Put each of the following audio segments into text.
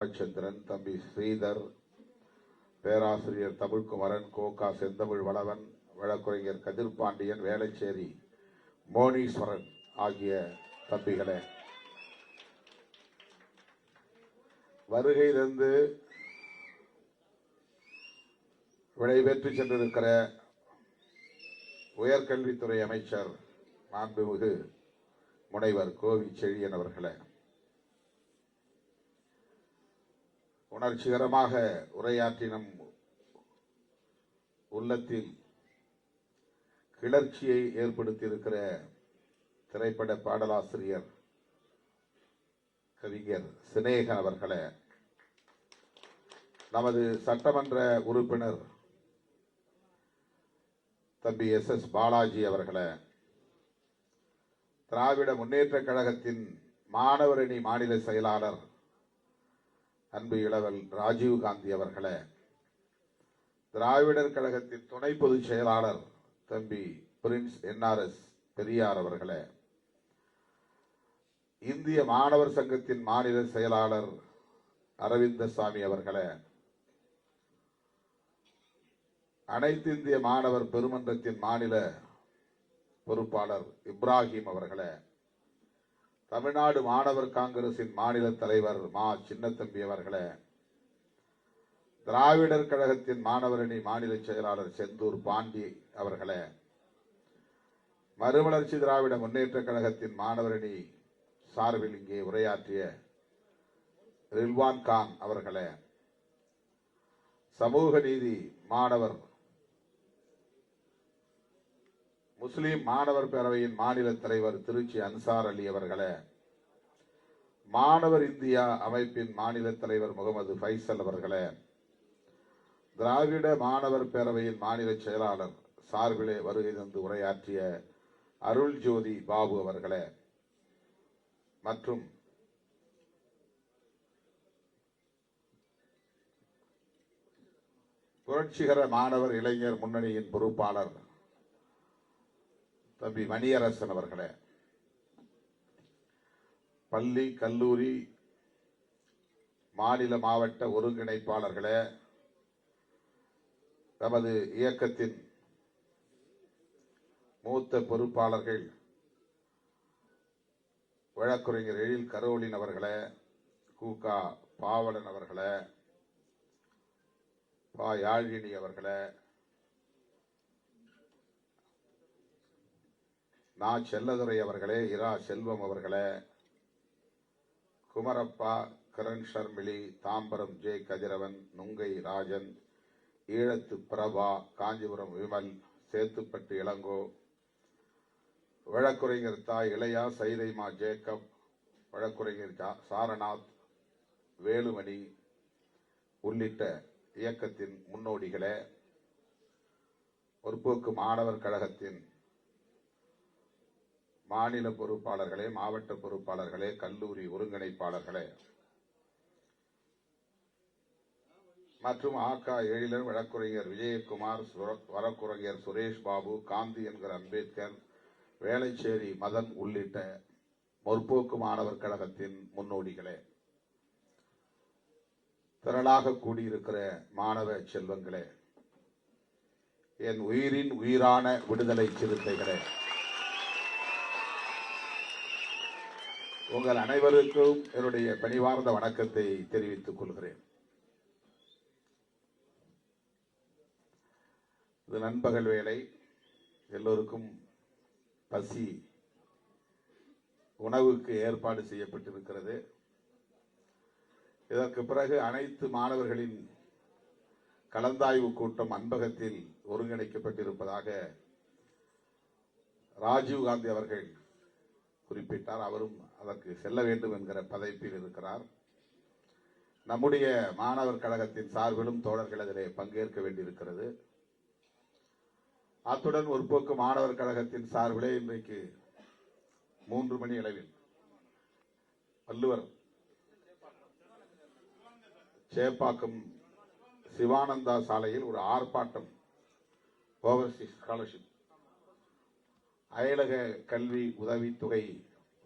ராமச்சந்திரன், தம்பி ஸ்ரீதர், பேராசிரியர் தமிழ்குமரன், கோகா செந்தமிழ் வளவன், வழக்குரைஞர் கதிர்பாண்டியன், வேளச்சேரி மோனீஸ்வரன் ஆகிய தம்பிகளே, வருகை தந்து விடைபெற்று சென்றிருக்கிற உயர்கல்வித்துறை அமைச்சர் மாண்புமிகு முனைவர் கோவி செழியன் அவர்களே, உணர்ச்சிகரமாக உரையாற்றி நம் உள்ளத்தில் கிளர்ச்சியை ஏற்படுத்தியிருக்கிற திரைப்பட பாடலாசிரியர் கவிஞர் சினேகன் அவர்களே, நமது சட்டமன்ற உறுப்பினர் தம்பி SS பாலாஜி அவர்களே, திராவிட முன்னேற்ற கழகத்தின் மாணவரணி மாநில செயலாளர் அன்பு இளவல் ராஜீவ்காந்தி அவர்களே, திராவிடர் கழகத்தின் துணை பொதுச் செயலாளர் தம்பி பிரின்ஸ் NRS பெரியார் அவர்களே, இந்திய மாணவர் சங்கத்தின் மாநில செயலாளர் அரவிந்தசாமி அவர்களே, அனைத்து இந்திய மாணவர் பெருமன்றத்தின் மாநில பொறுப்பாளர் இப்ராஹிம் அவர்களே, தமிழ்நாடு மாணவர் காங்கிரசின் மாநில தலைவர் மா சின்னத்தம்பி அவர்களே, திராவிடர் கழகத்தின் மாணவரணி மாநில செயலாளர் செந்தூர் பாண்டி அவர்களே, மறுமலர்ச்சி திராவிட முன்னேற்ற கழகத்தின் மாணவரணி சார்பில் இங்கே உரையாற்றிய ரில்வான் கான் அவர்களே, சமூக நீதி மாணவர் முஸ்லிம் மாணவர் பேரவையின் மாநில தலைவர் திருச்சி அன்சார் அலி அவர்களே, மாணவர் இந்தியா அமைப்பின் மாநில தலைவர் முகமது ஃபைசல் அவர்களே, திராவிட மாணவர் பேரவையின் மாநில செயலாளர் சார்பிலே வருகை தந்து உரையாற்றிய அருள் ஜோதி பாபு அவர்களே, மற்றும் புரட்சிகர மாணவர் இளைஞர் முன்னணியின் பொறுப்பாளர் தம்பி மணியரசன் அவர்களே, பள்ளி கல்லூரி மாநில மாவட்ட ஒருங்கிணைப்பாளர்களே, நமது இயக்கத்தின் மூத்த பொறுப்பாளர்கள் வழக்குரைஞர் எழில் கரோலின் அவர்களே, கூகா பாவலன் அவர்களே, பா யாழினி அவர்களே, நா செல்லதுரை அவர்களே, இரா செல்வம் அவர்களே, குமரப்பா, கரண் ஷர்மிளி, தாம்பரம் ஜே கதிரவன், நுங்கை ராஜன், ஈழத்து பிரபா, காஞ்சிபுரம் விமல், சேத்துப்பட்டு இளங்கோ, வழக்குரைஞர் தாய் இளையா சைதைமா ஜேக்கப், வழக்குரைஞர் சாரநாத், வேலுமணி உள்ளிட்ட இயக்கத்தின் முன்னோடிகளே, முற்போக்கு மாணவர் கழகத்தின் மாநில பொறுப்பாளர்களே, மாவட்ட பொறுப்பாளர்களே, கல்லூரி ஒருங்கிணைப்பாளர்களே மற்றும் எழிலன், வழக்குரைஞர் விஜயகுமார், வழக்குரைஞர் சுரேஷ் பாபு, காந்தி என்கிற அம்பேத்கர், வேளச்சேரி மதன் உள்ளிட்ட முற்போக்கு மாணவர் கழகத்தின் முன்னோடிகளே, திரளாக கூடியிருக்கிற மாணவ செல்வங்களே, என் உயிரின் உயிரான விடுதலை சிறுத்தைகளே, உங்கள் அனைவருக்கும் என்னுடைய பணிவார்ந்த வணக்கத்தை தெரிவித்துக் கொள்கிறேன். இது நண்பகல் வேளை, எல்லோருக்கும் பசி உணவுக்கு ஏற்பாடு செய்யப்பட்டிருக்கிறது. இதற்கு பிறகு அனைத்து மாணவர்களின் கலந்தாய்வு கூட்டம் அன்பகத்தில் ஒருங்கிணைக்கப்பட்டிருப்பதாக ராஜீவ்காந்தி அவர்கள் குறிப்பிட்டார். அவரும் அதற்கு செல்ல வேண்டும் என்கிற பதைப்பில் இருக்கிறார். நம்முடைய மாணவர் கழகத்தின் சார்பிலும் தோழர்கள் அதிலே பங்கேற்க வேண்டியிருக்கிறது. அத்துடன் முற்போக்கு மாணவர் கழகத்தின் சார்பிலே இன்றைக்கு 3 மணி அளவில் வள்ளுவர் சேப்பாக்கம் சிவானந்தா சாலையில் ஒரு ஆர்ப்பாட்டம், ஓவர்சீஸ் ஸ்காலர்ஷிப், அயலக கல்வி உதவி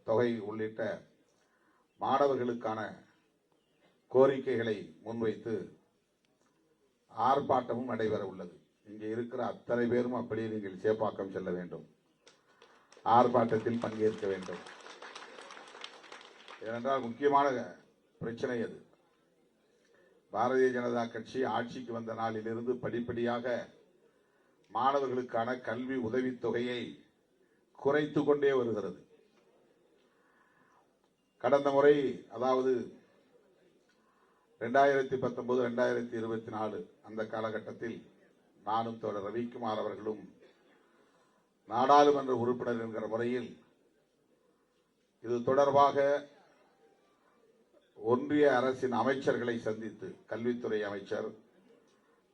தொகை உள்ளிட்ட மாணவர்களுக்கான கோரிக்கைகளை முன்வைத்து ஆர்ப்பாட்டமும் நடைபெற உள்ளது. இங்கே இருக்கிற அத்தனை பேரும் அப்படியே நீங்கள் சேப்பாக்கம் செல்ல வேண்டும், ஆர்ப்பாட்டத்தில் பங்கேற்க வேண்டும். ஏனென்றால் முக்கியமான பிரச்சனை அது. பாரதிய ஜனதா கட்சி ஆட்சிக்கு வந்த நாளிலிருந்து படிப்படியாக மாணவர்களுக்கான கல்வி உதவித்தொகையை குறைத்து கொண்டே வருகிறது. கடந்த முறை, அதாவது 2019 2024 அந்த காலகட்டத்தில் நானும் தோழர் ரவிக்குமார் அவர்களும் நாடாளுமன்ற உறுப்பினர் என்கிற முறையில் இது தொடர்பாக ஒன்றிய அரசின் அமைச்சர்களை சந்தித்து, கல்வித்துறை அமைச்சர்,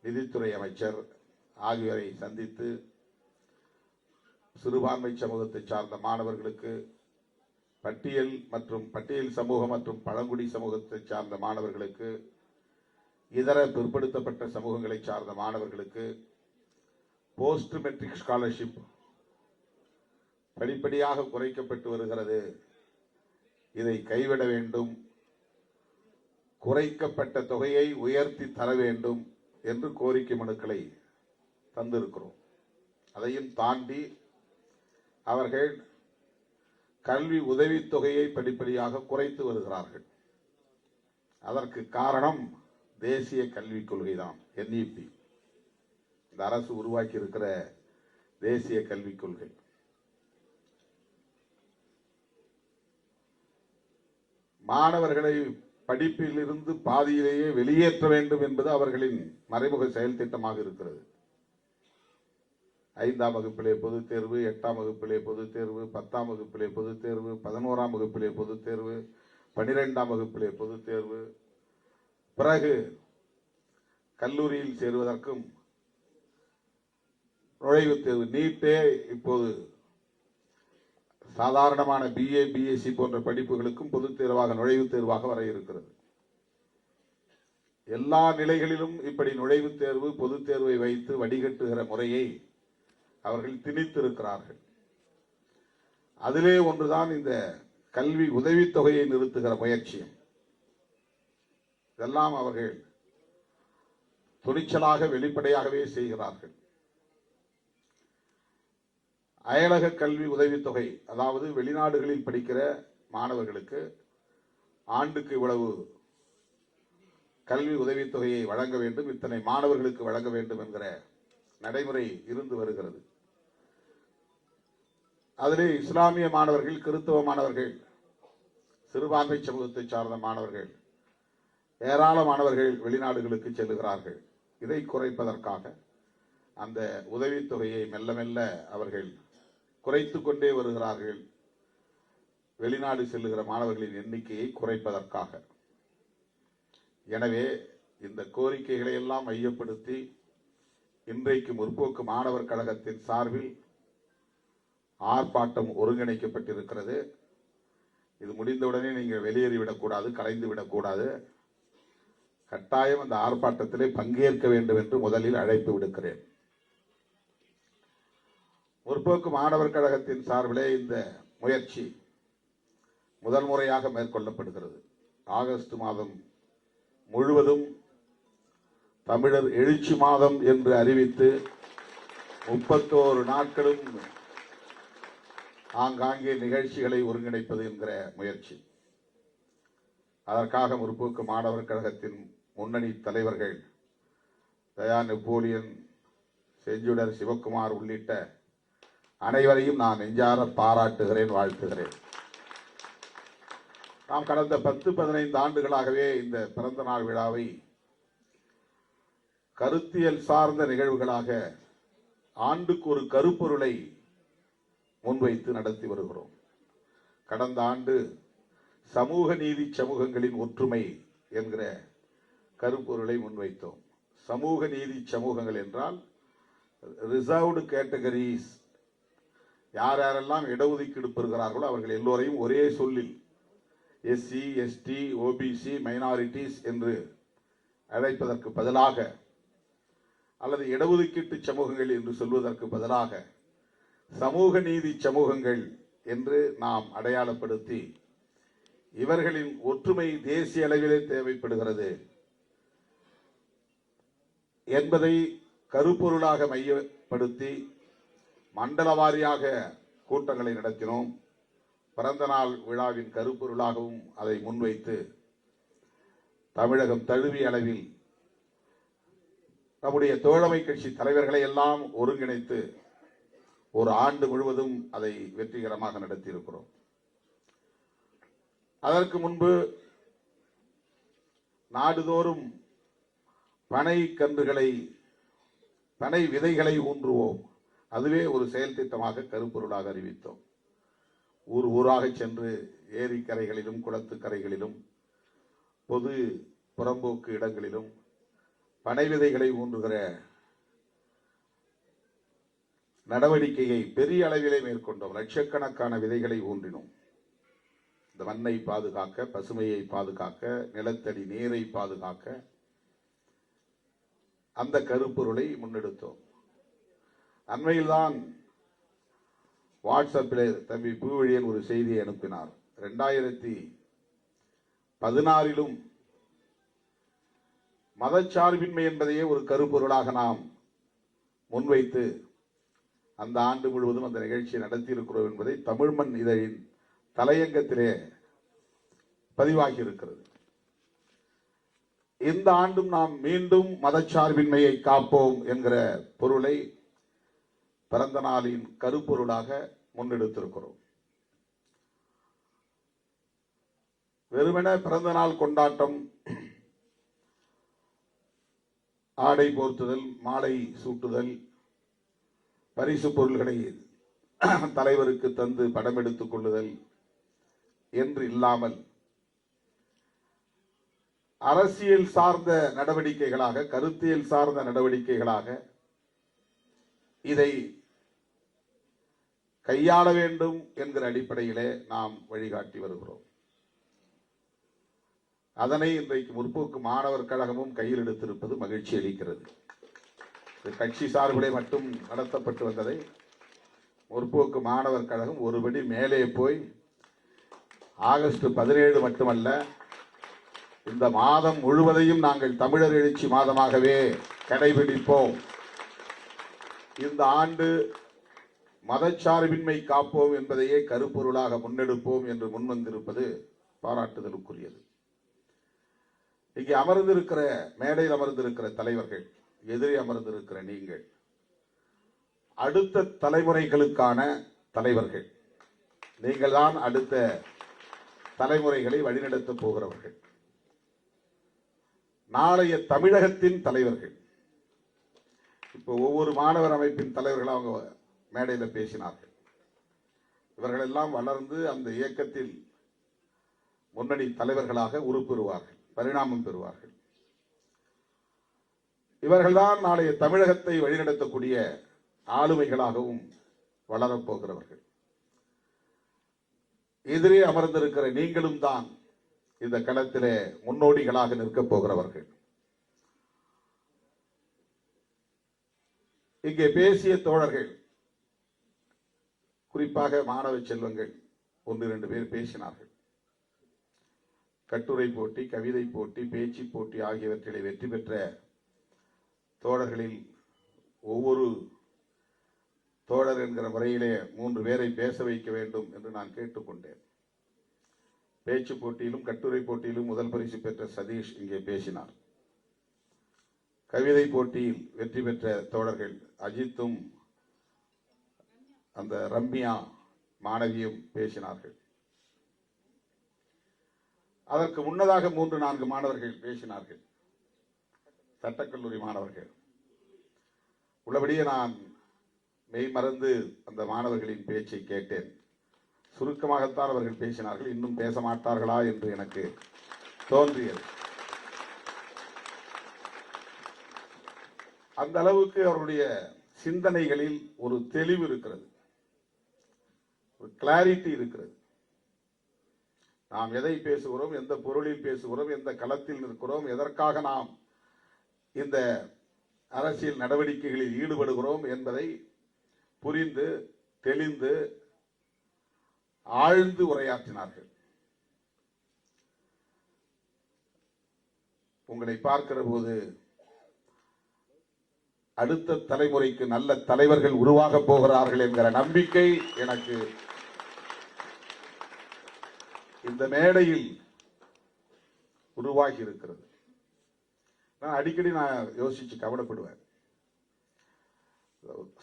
நிதித்துறை அமைச்சர் ஆகியோரை சந்தித்து சிறுபான்மை சமூகத்தை சார்ந்த மாணவர்களுக்கு, பட்டியல் சமூகம் மற்றும் பழங்குடி சமூகத்தை சார்ந்த மாணவர்களுக்கு, இதர பிற்படுத்தப்பட்ட சமூகங்களை சார்ந்த மாணவர்களுக்கு போஸ்ட் மெட்ரிக் ஸ்காலர்ஷிப் படிப்படியாக குறைக்கப்பட்டு வருகிறது. இதை கைவிட வேண்டும், குறைக்கப்பட்ட தொகையை உயர்த்தி தர வேண்டும் என்று கோரிக்கை மனுக்களை தந்திருக்கிறோம். அதையும் தாண்டி அவர்கள் கல்வி உதவித்தொகையை படிப்படியாக குறைத்து வருகிறார்கள். அதற்கு காரணம் தேசிய கல்விக் கொள்கைதான், NEP. இந்த அரசு உருவாக்கி இருக்கிற தேசிய கல்விக் கொள்கை. மாணவர்களை படிப்பில் இருந்து பாதியிலேயே வெளியேற்ற வேண்டும் என்பது அவர்களின் மறைமுக செயல் திட்டமாக இருக்கிறது. 5ஆம் வகுப்பிலே பொதுத் தேர்வு, 8ஆம் வகுப்பிலே பொதுத் தேர்வு, 10ஆம் வகுப்பிலே பொதுத் தேர்வு, 11ஆம் வகுப்பிலே பொதுத் தேர்வு, 12ஆம் வகுப்பிலே பொதுத் தேர்வு, பிறகு கல்லூரியில் சேருவதற்கும் நுழைவுத் தேர்வு. நீட்டே இப்போது சாதாரணமான BA, BSc போன்ற படிப்புகளுக்கும் பொதுத் தேர்வாக, நுழைவுத் தேர்வாக வர இருக்கிறது. எல்லா நிலைகளிலும் இப்படி நுழைவுத் தேர்வு, பொதுத் தேர்வை வைத்து வடிகட்டுகிற முறையை அவர்கள் திணித்திருக்கிறார்கள். அதிலே ஒன்றுதான் இந்த கல்வி உதவித்தொகையை நிறுத்துகிற முயற்சியும். இதெல்லாம் அவர்கள் துணிச்சலாக வெளிப்படையாகவே செய்கிறார்கள். அயலக கல்வி உதவித்தொகை, அதாவது வெளிநாடுகளில் படிக்கிற மாணவர்களுக்கு ஆண்டுக்கு இவ்வளவு கல்வி உதவித்தொகையை வழங்க வேண்டும், இத்தனை மாணவர்களுக்கு வழங்க வேண்டும் என்கிற நடைமுறை இருந்து வருகிறது. அதிலே இஸ்லாமிய மாணவர்கள், கிறிஸ்தவ மாணவர்கள், சிறுபான்மை சமூகத்தை சார்ந்த மாணவர்கள், ஏராளமானவர்கள் வெளிநாடுகளுக்கு செல்லுகிறார்கள். இதை குறைப்பதற்காக அந்த உதவித்தொகையை மெல்ல மெல்ல அவர்கள் குறைத்து கொண்டே வருகிறார்கள். வெளிநாடு செல்லுகிற மாணவர்களின் எண்ணிக்கையை குறைப்பதற்காக. எனவே இந்த கோரிக்கைகளை எல்லாம் மையப்படுத்தி இன்றைக்கு முற்போக்கு மாணவர் கழகத்தின் சார்பில் ஆர்ப்பாட்டம் ஒருங்கிணைக்கப்பட்டிருக்கிறது. இது முடிந்தவுடனே நீங்கள் வெளியேறிவிடக்கூடாது, கலைந்து விடக்கூடாது. கட்டாயம் அந்த ஆர்ப்பாட்டத்திலே பங்கேற்க வேண்டும் என்று முதலில் அழைப்பு விடுக்கிறேன். முற்போக்கு மாணவர் கழகத்தின் சார்பிலே இந்த முயற்சி முதல் முறையாக மேற்கொள்ளப்படுகிறது. ஆகஸ்ட் மாதம் முழுவதும் தமிழர் எழுச்சி மாதம் என்று அறிவித்து 31 நாட்களும் ஆங்காங்கே நிகழ்ச்சிகளை ஒருங்கிணைப்பது என்கிற முயற்சி. அதற்காக முற்போக்கு மாணவர் கழகத்தின் முன்னணி தலைவர்கள் தயா நெப்போலியன், செஞ்சுடர் சிவக்குமார் உள்ளிட்ட அனைவரையும் நான் நெஞ்சார பாராட்டுகிறேன், வாழ்த்துகிறேன். நாம் கடந்த 10-15 ஆண்டுகளாகவே இந்த பிறந்த நாள் விழாவை கருத்தியல் சார்ந்த நிகழ்வுகளாக ஆண்டுக்கு ஒரு கருப்பொருளை முன்வைத்து நடத்தி வருகிறோம். கடந்த ஆண்டு சமூக நீதி சமூகங்களின் ஒற்றுமை என்கிற கருப்பொருளை முன்வைத்தோம். சமூக நீதி சமூகங்கள் என்றால் ரிசர்வ்டு கேட்டகரிஸ், யார் யாரெல்லாம் இடஒதுக்கீடு பெறுகிறார்களோ அவர்கள் எல்லோரையும் ஒரே சொல்லில் SC, ST, OBC, மைனாரிட்டிஸ் என்று அழைப்பதற்கு பதிலாக, அல்லது இடஒதுக்கீட்டு சமூகங்கள் என்று சொல்வதற்கு பதிலாக சமூக நீதி சமூகங்கள் என்று நாம் அடையாளப்படுத்தி இவர்களின் ஒற்றுமை தேசிய அளவிலே தேவைப்படுகிறது என்பதை கருப்பொருளாக மையப்படுத்தி மண்டல வாரியாக கூட்டங்களை நடத்தினோம். பிறந்த நாள் விழாவின் கருப்பொருளாகவும் அதை முன்வைத்து தமிழகம் தழுவிய அளவில் நம்முடைய தோழமை கட்சி தலைவர்களை எல்லாம் ஒருங்கிணைத்து ஒரு ஆண்டு முழுவதும் அதை வெற்றிகரமாக நடத்தியிருக்கிறோம். அதற்கு முன்பு நாடுதோறும் பனை கன்றுகளை, பனை விதைகளை ஊன்றுவோம், அதுவே ஒரு செயல் திட்டமாக கருப்பொருளாக அறிவித்தோம். ஊர் ஊராக சென்று ஏரிக்கரைகளிலும் குளத்துக்கரைகளிலும் பொது புறம்போக்கு இடங்களிலும் பனை விதைகளை ஊன்றுகிற நடவடிக்கையை பெரிய அளவிலே மேற்கொண்டோம். லட்சக்கணக்கான விதைகளை ஊன்றினோம். இந்த மண்ணை பாதுகாக்க, பசுமையை பாதுகாக்க, நிலத்தடி நீரை பாதுகாக்க அந்த கருப்பொருளை முன்னெடுத்தோம். அண்மையில்தான் வாட்ஸ்அப்பில் தம்பி பூவழியன் ஒரு செய்தியை அனுப்பினார். 2016 மதச்சார்பின்மை என்பதையே ஒரு கருப்பொருளாக நாம் முன்வைத்து அந்த ஆண்டு முழுவதும் அந்த நிகழ்ச்சியை நடத்தியிருக்கிறோம் என்பதை தமிழ்மண் இதழின் தலையங்கத்திலே பதிவாகி இருக்கிறது. இந்த ஆண்டும் நாம் மீண்டும் மதச்சார்பின்மையை காப்போம் என்கிற பொருளை பிறந்த நாளின் கருப்பொருளாக முன்னெடுத்திருக்கிறோம். வெறுமென பிறந்த நாள் கொண்டாட்டம், ஆடை போர்த்துதல், மாலை சூட்டுதல், பரிசு பொருள்களை தலைவருக்கு தந்து படம் எடுத்துக் கொள்ளுதல் என்று இல்லாமல் அரசியல் சார்ந்த நடவடிக்கைகளாக, கருத்தியல் சார்ந்த நடவடிக்கைகளாக இதை கையாள வேண்டும் என்கிற அடிப்படையிலே நாம் வழிகாட்டி வருகிறோம். அதனை இன்றைக்கு முற்போக்கு மாணவர் கழகமும் கையில் எடுத்திருப்பது மகிழ்ச்சி அளிக்கிறது. கட்சி சார்பிலே மட்டும் நடத்தப்பட்டு வந்ததை முற்போக்கு மாணவர் கழகம் ஒருபடி மேலே போய் ஆகஸ்ட் 17 மட்டுமல்ல, இந்த மாதம் முழுவதையும் நாங்கள் தமிழர் எழுச்சி மாதமாகவே கடைபிடிப்போம். இந்த ஆண்டு மதச்சார்பின்மை காப்போம் என்பதையே கருப்பொருளாக முன்னெடுப்போம் என்று முன்வந்திருப்பது பாராட்டுதலுக்குரியது. இங்கே அமர்ந்திருக்கிற, மேடையில் அமர்ந்திருக்கிற தலைவர்கள், எதிரே அமர்ந்திருக்கிற நீங்கள் அடுத்த தலைமுறைகளுக்கான தலைவர்கள். நீங்கள் தான் அடுத்த தலைமுறைகளை வழிநடத்தப் போகிறவர்கள். நாளைய தமிழகத்தின் தலைவர்கள். இப்போ ஒவ்வொரு மாணவர் அமைப்பின் தலைவர்கள் அவங்க மேடையில் பேசினார்கள். இவர்கள் எல்லாம் வளர்ந்து அந்த இயக்கத்தில் முன்னணி தலைவர்களாக உருப்பெறுவார்கள், பரிணாமம் பெறுவார்கள். இவர்கள்தான் நாளைய தமிழகத்தை வழிநடத்தக்கூடிய ஆளுமைகளாகவும் வளரப்போகிறவர்கள். எதிரே அமர்ந்திருக்கிற நீங்களும் தான் இந்த களத்திலே முன்னோடிகளாக நிற்கப் போகிறவர்கள். இங்கே பேசிய தோழர்கள், குறிப்பாக மாணவ செல்வங்கள் 1-2 பேர் பேசினார்கள். கட்டுரை போட்டி, கவிதை போட்டி, பேச்சு போட்டி ஆகியவற்றிலே வெற்றி பெற்ற தோழர்களில் ஒவ்வொரு தோழர் என்கிற முறையிலே 3 பேரை பேச வைக்க வேண்டும் என்று நான் கேட்டுக்கொண்டேன். பேச்சு போட்டியிலும் கட்டுரை போட்டியிலும் முதல் பரிசு பெற்ற சதீஷ் இங்கே பேசினார். கவிதை போட்டியில் வெற்றி பெற்ற தோழர்கள் அஜித்தும் அந்த ரம்யா மாணவியும் பேசினார்கள். அதற்கு முன்னதாக 3-4 மாணவர்கள் பேசினார்கள், சட்டக்கல்லூரி மாணவர்கள். உள்ளபடியே நான் மெய் மறந்து அந்த மாணவர்களின் பேச்சை கேட்டேன். சுருக்கமாகத்தான் அவர்கள் பேசினார்கள். இன்னும் பேச மாட்டார்களா என்று எனக்கு தோன்றியது. அந்த அளவுக்கு அவருடைய சிந்தனைகளில் ஒரு தெளிவு இருக்கிறது, ஒரு கிளாரிட்டி இருக்கிறது. நாம் எதை பேசுகிறோம், எந்த பொருளில் பேசுகிறோம், எந்த களத்தில் நிற்கிறோம், எதற்காக நாம் இந்த அரசியல் நடவடிக்கைகளில் ஈடுபடுகிறோம் என்பதை புரிந்து தெளிந்து ஆழ்ந்து உரையாற்றினார்கள். உங்களை பார்க்கிற போது அடுத்த தலைமுறைக்கு நல்ல தலைவர்கள் உருவாக போகிறார்கள் என்கிற நம்பிக்கை எனக்கு இந்த மேடையில் உருவாகி இருக்கிறது. நான் அடிக்கடி யோசிச்சு கவலைப்படுவேன்.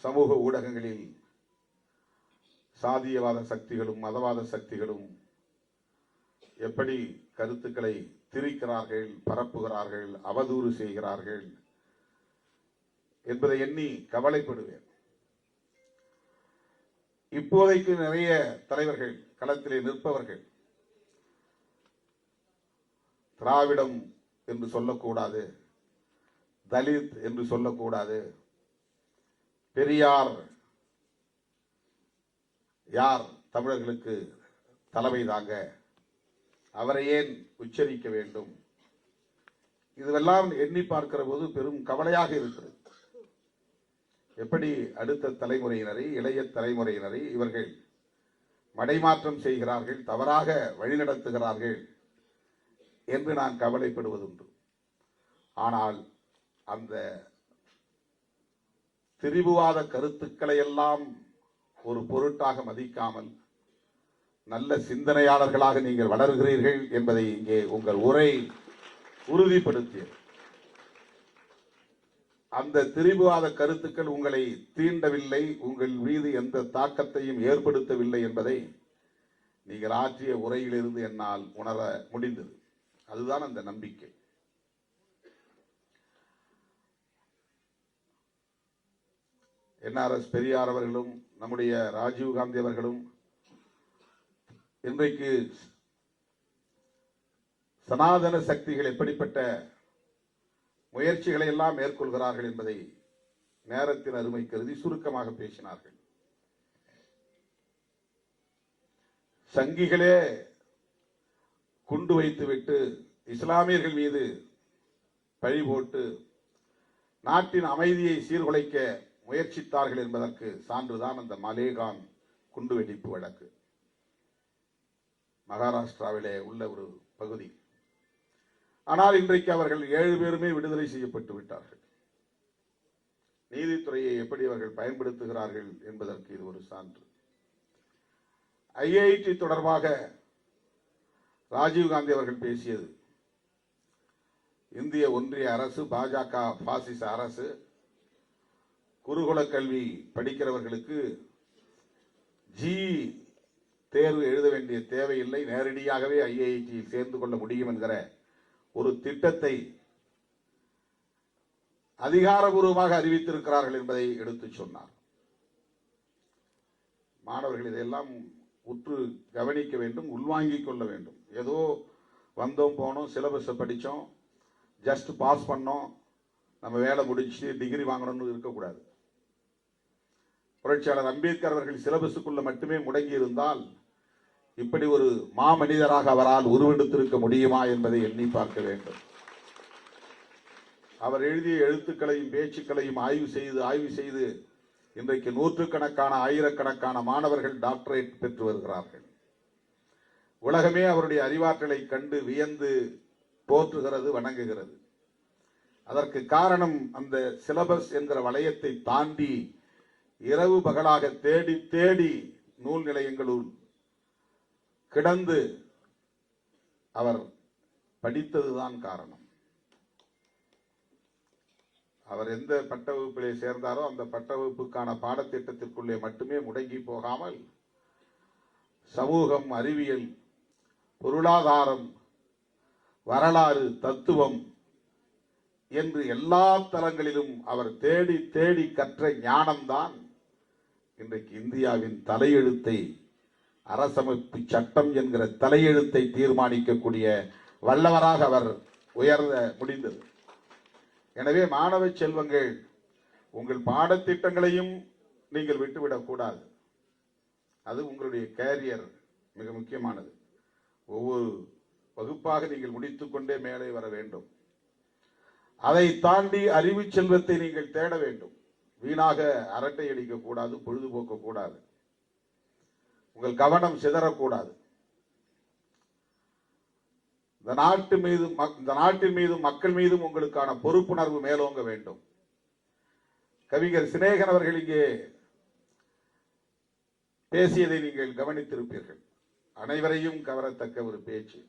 சமூக ஊடகங்களில் சாதியவாத சக்திகளும் மதவாத சக்திகளும் எப்படி கருத்துக்களை திரிக்கிறார்கள், பரப்புகிறார்கள், அவதூறு செய்கிறார்கள் என்பதை எண்ணி கவலைப்படுவேன். இப்போதைக்கு நிறைய தலைவர்கள் களத்திலே நிற்பவர்கள் திராவிடம் என்று சொல்லக்கூடாது, தலித் என்று சொல்லக்கூடாது, பெரியார் யார் தமிழர்களுக்கு தலைமை தாங்க, அவரை ஏன் உச்சரிக்க வேண்டும், இதுவெல்லாம் எண்ணி பார்க்கிற போது பெரும் கவலையாக இருக்கிறது. எப்படி அடுத்த தலைமுறையினரை, இளைய தலைமுறையினரை இவர்கள் மடைமாற்றம் செய்கிறார்கள், தவறாக வழிநடத்துகிறார்கள் என்று நான் கவலைப்படுவதுண்டு. ஆனால் அந்த திரிபுவாத கருத்துக்களை எல்லாம் ஒரு பொருட்டாக மதிக்காமல் நல்ல சிந்தனையாளர்களாக நீங்கள் வளர்கிறீர்கள் என்பதை இங்கே உங்கள் உரை உறுதிப்படுத்தியது. அந்த திரிபுவாத கருத்துக்கள் உங்களை தீண்டவில்லை, உங்கள் மீது எந்த தாக்கத்தையும் ஏற்படுத்தவில்லை என்பதை நீங்கள் ஆற்றிய உரையிலிருந்து என்னால் உணர முடிந்தது. அதுதான் அந்த நம்பிக்கை. NRS பெரியார் அவர்களும் நம்முடைய ராஜீவ் காந்தி அவர்களும் இன்றைக்கு சனாதன சக்திகள் எப்படிப்பட்ட முயற்சிகளை எல்லாம் மேற்கொள்கிறார்கள் என்பதை நேரத்தின் அருமை கருதி சுருக்கமாக பேசினார்கள். சங்கிகளே குண்டு வைத்துவிட்டு இஸ்லாமியர்கள் மீது பழி போட்டு நாட்டின் அமைதியை சீர்குலைக்க முயற்சித்தார்கள் என்பதற்கு சான்றுதான் அந்த மலேகான் குண்டுவெடிப்பு வழக்கு. மகாராஷ்டிராவிலே உள்ள ஒரு பகுதி. ஆனால் இன்றைக்கு அவர்கள் 7 பேருமே விடுதலை செய்யப்பட்டு விட்டார்கள். நீதித்துறையை எப்படி அவர்கள் பயன்படுத்துகிறார்கள் என்பதற்கு இது ஒரு சான்று. IIT தொடர்பாக ராஜீவ்காந்தி அவர்கள் பேசியது, இந்திய ஒன்றிய அரசு, பாஜக பாசிச அரசு குருகுல கல்வி படிக்கிறவர்களுக்கு ஜி தேர்வு எழுத வேண்டிய தேவையில்லை, நேரடியாகவே IIT சேர்ந்து கொள்ள முடியும் என்கிற ஒரு திட்டத்தை அதிகாரபூர்வமாக அறிவித்திருக்கிறார்கள் என்பதை எடுத்து சொன்னார். மாணவர்கள் இதையெல்லாம் உற்று கவனிக்க வேண்டும், உள்வாங்கிக் கொள்ள வேண்டும். ஏதோ வந்தோம் போனோம், சிலபஸ் படித்தோம், ஜஸ்ட் பாஸ் பண்ணோம், நம்ம வேலை முடிச்சு டிகிரி வாங்கணும்னு இருக்கக்கூடாது. புரட்சியாளர் அம்பேத்கர் அவர்கள் சிலபஸுக்குள்ள மட்டுமே முடங்கி இருந்தால் இப்படி ஒரு மாமனிதராக அவரால் உருவெடுத்திருக்க முடியுமா என்பதை எண்ணி பார்க்க வேண்டும். அவர் எழுதிய எழுத்துக்களையும் பேச்சுக்களையும் ஆய்வு செய்து இன்றைக்கு நூற்றுக்கணக்கான ஆயிரக்கணக்கான மாணவர்கள் டாக்டரேட் பெற்று வருகிறார்கள். உலகமே அவருடைய அறிவாற்றலை கண்டு வியந்து போற்றுகிறது, வணங்குகிறது. அதற்கு காரணம் அந்த சிலபஸ் என்கிற வளையத்தை தாண்டி இரவு பகலாக தேடி தேடி நூல் நிலையங்களுள் கிடந்து அவர் படித்ததுதான் காரணம். அவர் எந்த பட்ட வகுப்பிலே சேர்ந்தாரோ அந்த பட்ட வகுப்புக்கான பாடத்திட்டத்திற்குள்ளே மட்டுமே முடங்கி போகாமல் சமூகம், அறிவியல், பொருளாதாரம், வரலாறு, தத்துவம் என்று எல்லா தளங்களிலும் அவர் தேடி தேடி கற்ற ஞானம்தான் இன்றைக்கு இந்தியாவின் தலையெழுத்தை, அரசமைப்பு சட்டம் என்கிற தலையெழுத்தை தீர்மானிக்கக்கூடிய வல்லவராக அவர் உயர்ந்த முடிந்தது. எனவே மாணவ செல்வங்கள், உங்கள் பாடத்திட்டங்களையும் நீங்கள் விட்டுவிடக் கூடாது. அது உங்களுடைய கேரியர் மிக முக்கியமானது. ஒவ்வொரு வகுப்பாக நீங்கள் முடித்துக்கொண்டே மேலே வர வேண்டும். அதை தாண்டி அறிவு செல்வத்தை நீங்கள் தேட வேண்டும். வீணாக அரட்டை அடிக்க கூடாது, பொழுதுபோக்க கூடாது, உங்கள் கவனம் சிதறக்கூடாது. இந்த நாட்டின் மீதும் மக்கள் மீதும் உங்களுக்கான பொறுப்புணர்வு மேலோங்க வேண்டும். கவிஞர் சினேகன் அவர்கள் இங்கே பேசியதை நீங்கள் கவனித்திருப்பீர்கள். அனைவரையும் கவரத்தக்க ஒரு பேச்சு.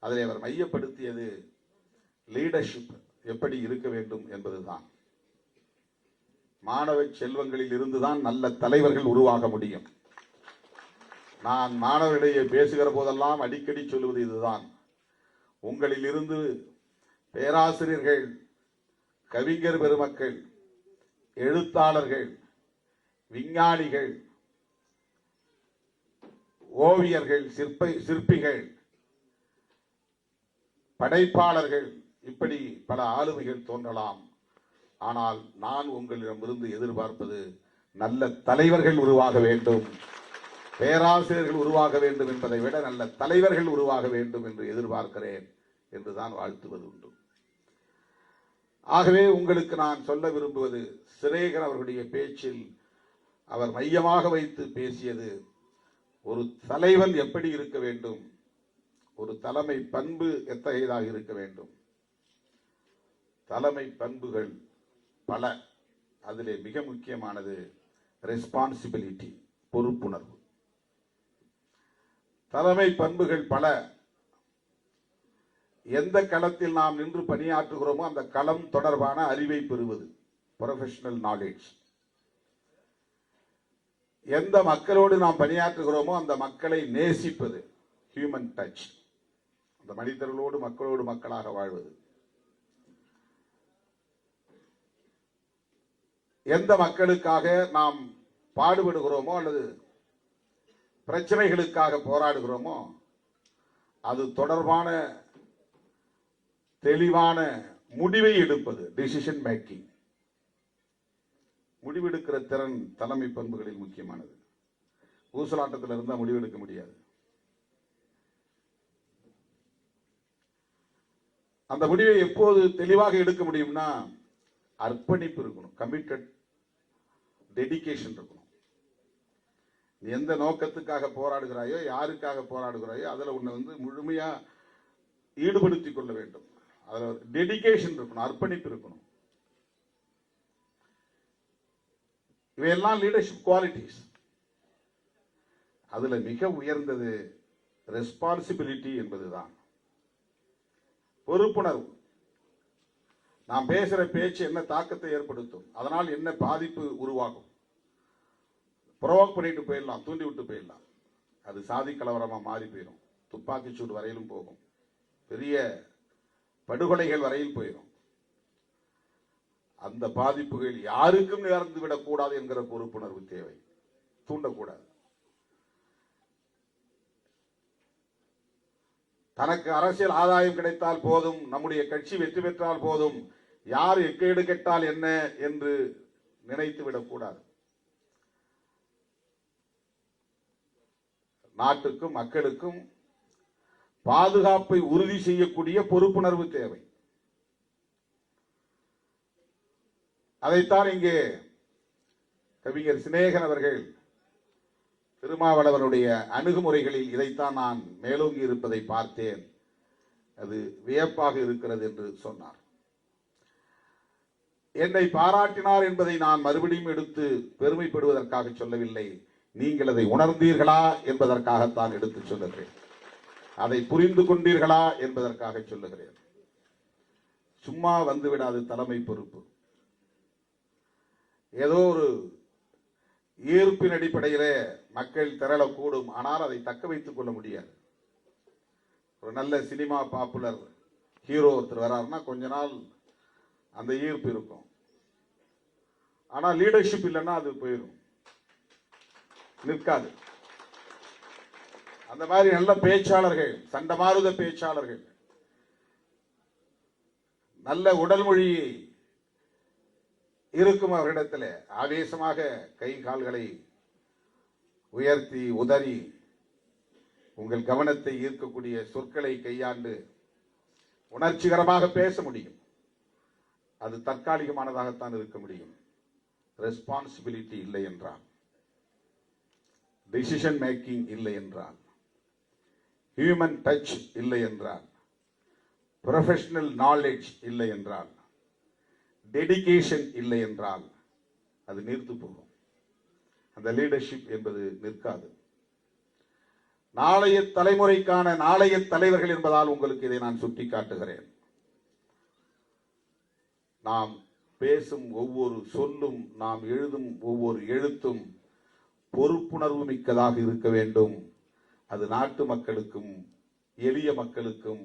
அதில் அவர் மையப்படுத்தியது லீடர்ஷிப் எப்படி இருக்க வேண்டும் என்பதுதான். மாணவ செல்வங்களில் இருந்துதான் நல்ல தலைவர்கள் உருவாக முடியும். நான் மாணவர்களிடையே பேசுகிற போதெல்லாம் அடிக்கடி சொல்லுவது இதுதான். உங்களில் இருந்து பேராசிரியர்கள், கவிஞர் பெருமக்கள், எழுத்தாளர்கள், விஞ்ஞானிகள், ஓவியர்கள், சிற்பிகள், படைப்பாளர்கள், இப்படி பல ஆளுமைகள் தோன்றலாம். ஆனால் நான் உங்களிடமிருந்து எதிர்பார்ப்பது நல்ல தலைவர்கள் உருவாக வேண்டும், பேராசிரியர்கள் உருவாக வேண்டும் என்பதை விட நல்ல தலைவர்கள் உருவாக வேண்டும் என்று எதிர்பார்க்கிறேன் என்றுதான் வாழ்த்துவது உண்டு. ஆகவே உங்களுக்கு நான் சொல்ல விரும்புவது, சினேகன் அவர்களுடைய பேச்சில் அவர் மையமாக வைத்து பேசியது ஒரு தலைவன் எப்படி இருக்க வேண்டும், ஒரு தலைமை பண்பு எத்தகையதாக இருக்க வேண்டும். தலைமை பண்புகள் பல, அதிலே மிக முக்கியமானது ரெஸ்பான்சிபிலிட்டி, பொறுப்புணர்வு. தலைமை பண்புகள் பல. எந்த களத்தில் நாம் நின்று பணியாற்றுகிறோமோ அந்த களம் தொடர்பான அறிவை பெறுவது, ப்ரொஃபஷனல் நாலேஜ். எந்த மக்களோடு நாம் பணியாற்றுகிறோமோ அந்த மக்களை நேசிப்பது, ஹியூமன் டச். அந்த மனிதர்களோடு மக்களோடு மக்களாக வாழ்வது. எந்த மக்களுக்காக நாம் பாடுபடுகிறோமோ அல்லது பிரச்சனைகளுக்காக போராடுகிறோமோ அது தொடர்பான தெளிவான முடிவை எடுப்பது, டிசிஷன் மேக்கிங். முடிவெடுக்கிற திறன் தலைமை பண்புகளில் முக்கியமானது. ஊசலாட்டத்தில் இருந்தால் முடிவெடுக்க முடியாது. அந்த முடிவை எப்போது தெளிவாக எடுக்க முடியும்னா, அர்ப்பணிப்பு இருக்கணும், கமிட்டட் டெடிகேஷன் இருக்கணும். எந்த நோக்கத்துக்காக போராடுகிறாயோ, யாருக்காக போராடுகிறாயோ அதில் உன்னை முழுமையா ஈடுபடுத்திக் கொள்ள வேண்டும். அதில் டெடிகேஷன் இருக்கணும், அர்ப்பணிப்பு இருக்கணும். இவையெல்லாம் லீடர்ஷிப் குவாலிட்டிஸ். அதுல மிக உயர்ந்தது ரெஸ்பான்சிபிலிட்டி என்பதுதான், பொறுப்புணர்வு. நாம் பேசுற பேச்சு என்ன தாக்கத்தை ஏற்படுத்தும், அதனால் என்ன பாதிப்பு உருவாகும். ப்ரொவோக் பண்ணிட்டு போயிடலாம், தூண்டி விட்டு போயிடலாம், அது சாதி கலவரமா மாறி போயிடும், துப்பாக்கி சூடு வரையிலும் போகும், பெரிய படுகொலைகள் வரையில் போயிடும். அந்த பாதிப்புகள் யாருக்கும் நேர்ந்து விடக்கூடாது என்கிற பொறுப்புணர்வு தேவை. தூண்டக்கூடாது. தனக்கு அரசியல் ஆதாயம் கிடைத்தால் போதும், நம்முடைய கட்சி வெற்றி பெற்றால் போதும், யார் எக்கேடு கெட்டால் என்ன என்று நினைத்து விடக்கூடாது. நாட்டுக்கும் மக்களுக்கும் பாதுகாப்பை உறுதி செய்யக்கூடிய பொறுப்புணர்வு தேவை. அதைத்தான் இங்கே கவிஞர் சினேகன் அவர்கள் திருமாவளவனுடைய அணுகுமுறைகளில் இதைத்தான் நான் மேலோங்கி இருப்பதை பார்த்தேன். அது வியப்பாக இருக்கிறது என்று சொன்னார். என்னை பாராட்டினார் என்பதை நான் மறுபடியும் எடுத்து பெருமைப்படுவதற்காக சொல்லவில்லை. நீங்கள் அதை உணர்ந்தீர்களா என்பதற்காகத்தான் எடுத்து சொல்லுகிறேன். அதை புரிந்து கொண்டீர்களா என்பதற்காக சொல்லுகிறேன். சும்மா வந்துவிடாது தலைமை பொறுப்பு. ஏதோ ஒரு ஈர்ப்பின் அடிப்படையிலே மக்கள் திரளக்கூடும், ஆனால் அதை தக்க வைத்துக் கொள்ள முடியாது. ஒரு நல்ல சினிமா பாப்புலர் ஹீரோ ஒருத்தர் வராருன்னா கொஞ்ச நாள் அந்த ஈர்ப்பு இருக்கும். ஆனா லீடர்ஷிப் இல்லைன்னா அது போயிடும், நிற்காது. அந்த மாதிரி நல்ல பேச்சாளர்கள், சண்டமாருத பேச்சாளர்கள், நல்ல உடல் மொழி இருக்கும் அவரிடத்தில், ஆவேசமாக கை கால்களை உயர்த்தி உதறி உங்கள் கவனத்தை ஈர்க்கக்கூடிய சொற்களை கையாண்டு உணர்ச்சிகரமாக பேச முடியும். அது தற்காலிகமானதாகத்தான் இருக்க முடியும். ரெஸ்பான்சிபிலிட்டி இல்லை என்றால், டிசிஷன் மேக்கிங் இல்லை என்றால், ஹியூமன் டச் இல்லை என்றால், ப்ரொஃபஷனல் நாலேஜ் இல்லை என்றால், டெடிகேஷன் இல்லை என்றால் அது நீர்த்து போகும். அந்த லீடர்ஷிப் என்பது நிற்காது. நாளைய தலைமுறைக்கான நாளைய தலைவர்கள் என்பதால் உங்களுக்கு இதை நான் சுட்டி காட்டுகிறேன். நாம் பேசும் ஒவ்வொரு சொல்லும், நாம் எழுதும் ஒவ்வொரு எழுத்தும் பொறுப்புணர்வு மிக்கதாக இருக்க வேண்டும். அது நாட்டு மக்களுக்கும் எளிய மக்களுக்கும்,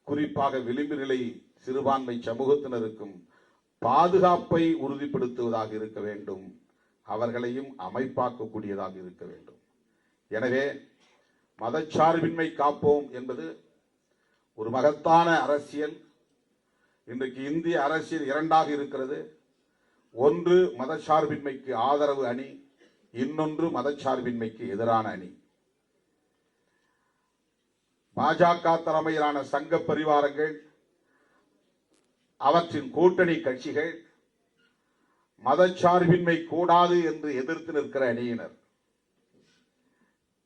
குறிப்பாக விளிம்பு நிலை சிறுபான்மை சமூகத்தினருக்கும் பாதுகாப்பை உறுதிப்படுத்துவதாக இருக்க வேண்டும். அவர்களையும் அமைப்பாக்கக்கூடியதாக இருக்க வேண்டும். எனவே மதச்சார்பின்மை காப்போம் என்பது ஒரு மகத்தான அரசியல். இன்றைக்கு இந்திய அரசியல் இரண்டாக இருக்கிறது. ஒன்று மதச்சார்பின்மைக்கு ஆதரவு அணி, இன்னொன்று மதச்சார்பின்மைக்கு எதிரான அணி. பாஜக தலைமையிலான சங்க பரிவாரங்கள், அவற்றின் கூட்டணி கட்சிகள் மதச்சார்பின்மை கூடாது என்று எதிர்த்து நிற்கிற அணியினர்.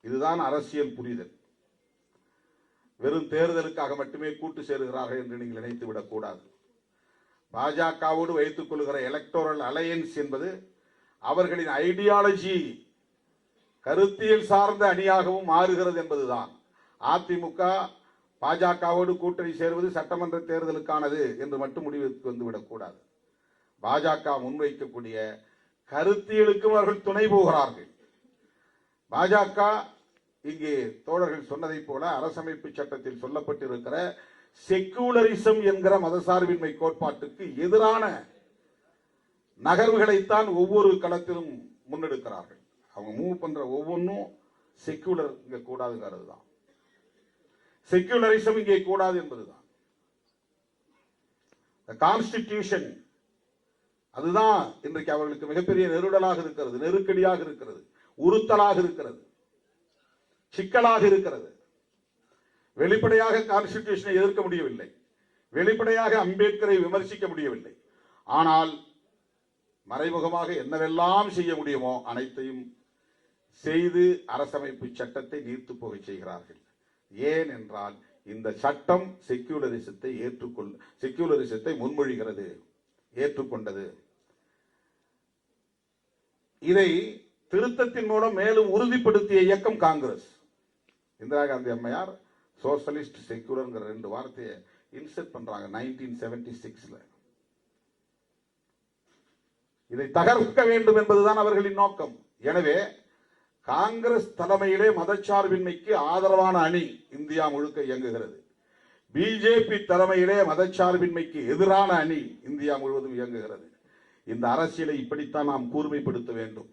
இதுதான் அரசியல் புரிதல். வெறும் தேர்தலுக்காக மட்டுமே கூட்டு சேருகிறார்கள் என்று நீங்கள் நினைத்து விடக்கூடாது. பாஜகவோடு வைத்துக் கொள்கிற எலக்டோரல் அலையன்ஸ் என்பது அவர்களின் ஐடியாலஜி, கருத்தியல் சார்ந்த அணியாகவும் மாறுகிறது என்பதுதான். அதிமுக பாஜகவோடு கூட்டணி சேர்வது சட்டமன்ற தேர்தலுக்கானது என்று மட்டும் முடிவுக்கு வந்துவிடக்கூடாது. பாஜக முன்வைக்கக்கூடிய கருத்தியலுக்கும் அவர்கள் துணை போகிறார்கள். பாஜக இங்கே தோழர்கள் சொன்னதை போல அரசமைப்பு சட்டத்தில் சொல்லப்பட்டிருக்கிற செக்குலரிசம் என்கிற மதசார்பின்மை கோட்பாட்டுக்கு எதிரான நகர்வுகளைத்தான் ஒவ்வொரு களத்திலும் முன்னெடுக்கிறார்கள். அவங்க மூவ் பண்ற ஒவ்வொன்றும் செக்குலர் இங்க கூடாதுங்கிறது தான். செக்குலரிசம் இங்கே கூடாது என்பதுதான். கான்ஸ்டிடியூஷன் அதுதான் இன்றைக்கு அவர்களுக்கு மிகப்பெரிய நெருடலாக இருக்கிறது, நெருக்கடியாக இருக்கிறது, உறுத்தலாக இருக்கிறது, சிக்கலாக இருக்கிறது. வெளிப்படையாக கான்ஸ்டிடியூஷனை எதிர்க்க முடியவில்லை, வெளிப்படையாக அம்பேத்கரை விமர்சிக்க முடியவில்லை. ஆனால் மறைமுகமாக என்னவெல்லாம் செய்ய முடியுமோ அனைத்தையும் செய்து அரசமைப்பு சட்டத்தை நீர்த்து போக செய்கிறார்கள். ஏன் என்றால் இந்த சட்டம் செக்யூலரிசத்தை முன்மொழிகிறது, ஏற்றுக்கொண்டது. இதை திருத்தத்தின் மூலம் மேலும் உறுதிப்படுத்திய இயக்கம் காங்கிரஸ். இந்திரா காந்தி அம்மையார் சோசலிஸ்ட் செக்யூலர் ரெண்டு வார்த்தையை இன்செர்ட் பண்றாங்க 1976ல. இதை தகர்க்க வேண்டும் என்பதுதான் அவர்களின் நோக்கம். எனவே காங்கிரஸ் தலைமையிலே மதச்சார்பின்மைக்கு ஆதரவான அணி இந்தியா முழுக்க இயங்குகிறது. பிஜேபி தலைமையிலே மதச்சார்பின்மைக்கு எதிரான அணி இந்தியா முழுவதும் இயங்குகிறது. இந்த அரசியலை இப்படித்தான் நாம் கூர்மைப்படுத்த வேண்டும்.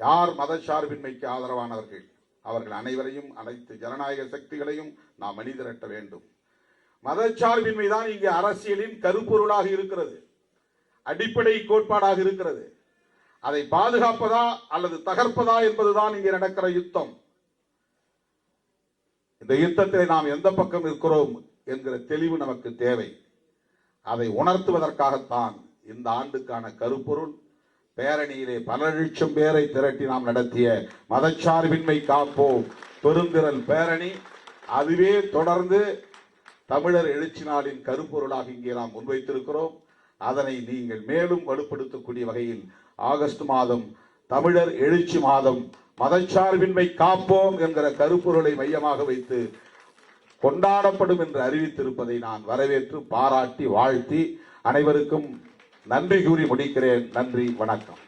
யார் மதச்சார்பின்மைக்கு ஆதரவானவர்கள், அவர்கள் அனைவரையும், அனைத்து ஜனநாயக சக்திகளையும் நாம் அணிதிரட்ட வேண்டும். மதச்சார்பின்மை தான் இங்கே அரசியலின் கருப்பொருளாக இருக்கிறது, அடிப்படை கோட்பாடாக இருக்கிறது. அதை பாதுகாப்பதா அல்லது தகர்ப்பதா என்பதுதான் இங்கே நடக்கிற யுத்தம். இந்த யுத்தத்தில் நாம் எந்த பக்கம் இருக்கிறோம் என்கிற தெளிவு நமக்கு தேவை. அதை உணர்த்துவதற்காகத்தான் இந்த ஆண்டுக்கான கருப்பொருள் பேரணியிலே பல லட்சம் பேரை திரட்டி நாம் நடத்திய மதச்சார்பின்மை காப்போம் பெருந்திரள் பேரணி. அதுவே தொடர்ந்து தமிழர் எழுச்சி நாளின் கருப்பொருளாக இங்கே நாம் முன்வைத்திருக்கிறோம். அதனை நீங்கள் மேலும் வலுப்படுத்தக்கூடிய வகையில் ஆகஸ்ட் மாதம் தமிழர் எழுச்சி மாதம் மதச்சார்பின்மை காப்போம் என்கிற கருப்பொருளை மையமாக வைத்து கொண்டாடப்படும் என்று அறிவித்திருப்பதை நான் வரவேற்று பாராட்டி வாழ்த்தி அனைவருக்கும் நன்றி கூறி முடிக்கிறேன். நன்றி, வணக்கம்.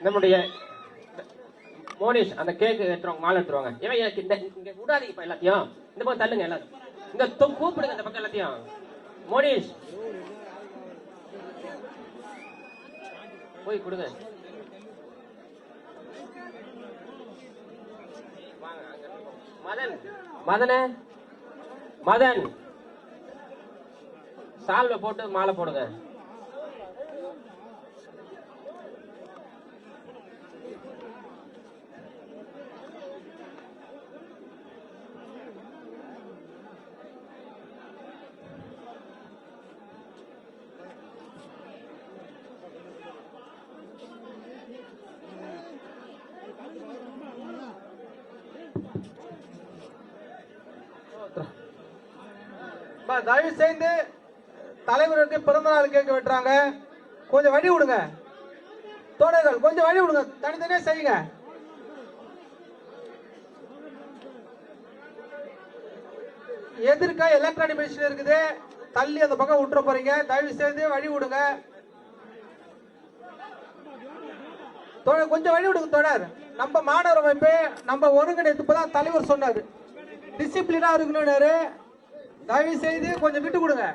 நம்முடைய மோனிஷ் அந்த கேக்கு எடுத்துருவாங்க, மாலை எடுத்துருவாங்க. இங்க விடாதீங்க எல்லாத்தையும், இந்த பக்கம் தள்ளுங்க, எல்லாரும் இந்த கூப்பிடுங்க, இந்த பக்கம் எல்லாத்தையும். மோனிஷ் போய் கொடுங்க. மதன் மதன மதன் சால்வை போட்டு மாலை போடுங்க. தயவு செய்து தலைவருக்கு பிறந்தநாள் கேட்க விட்டுறாங்க. கொஞ்சம் வழி விடுங்க தோழர்கள், கொஞ்சம் வழி விடுங்க, தனித்தனியா செய்யுங்க. எதிர்க்க எலக்ட்ரானிக் மிஷின் இருக்குது, தள்ளி அந்த பக்கம் விட்டுற போறீங்க. தயவு செய்து வழி விடுங்க தோழர், கொஞ்சம் வழி விடுங்க தோழர். நம்ம மாணவர் அமைப்பு நம்ம ஒருங்கிணைத்து இப்பதான் தலைவர் சொன்னாரு டிசிப்ளினா இருக்கணும்னாரு. தயவு செய்து கொஞ்சம் விட்டு கொடுங்க.